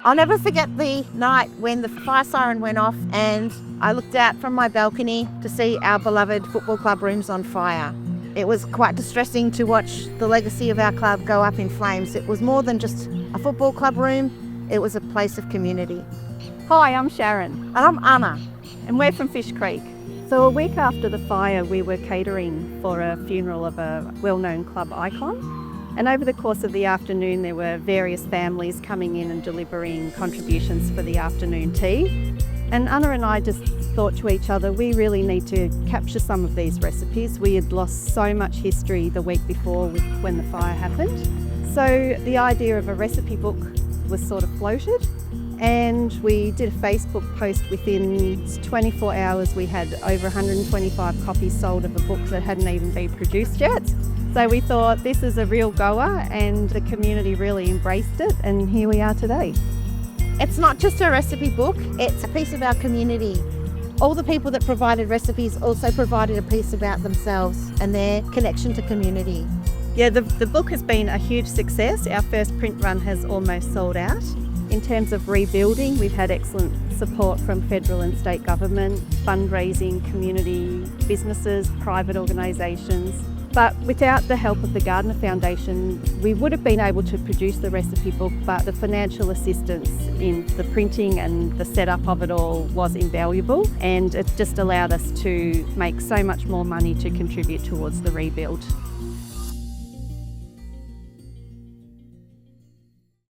I'll never forget the night when the fire siren went off and I looked out from my balcony to see our beloved football club rooms on fire. It was quite distressing to watch the legacy of our club go up in flames. It was more than just a football club room, it was a place of community. Hi, I'm Sharon. And I'm Anna. And we're from Fish Creek. So a week after the fire, we were catering for a funeral of a well-known club icon. And over the course of the afternoon, there were various families coming in and delivering contributions for the afternoon tea. And Anna and I just thought to each other, we really need to capture some of these recipes. We had lost so much history the week before when the fire happened. So the idea of a recipe book was sort of floated. And we did a Facebook post. Within 24 hours, we had over 125 copies sold of a book that hadn't even been produced yet. So we thought this is a real goer, and the community really embraced it, and here we are today. It's not just a recipe book, it's a piece of our community. All the people that provided recipes also provided a piece about themselves and their connection to community. Yeah, the book has been a huge success. Our first print run has almost sold out. In terms of rebuilding, we've had excellent support from federal and state government, fundraising, community businesses, private organisations. But without the help of the Gardiner Foundation, we would have been able to produce the recipe book, but the financial assistance in the printing and the setup of it all was invaluable, and it just allowed us to make so much more money to contribute towards the rebuild.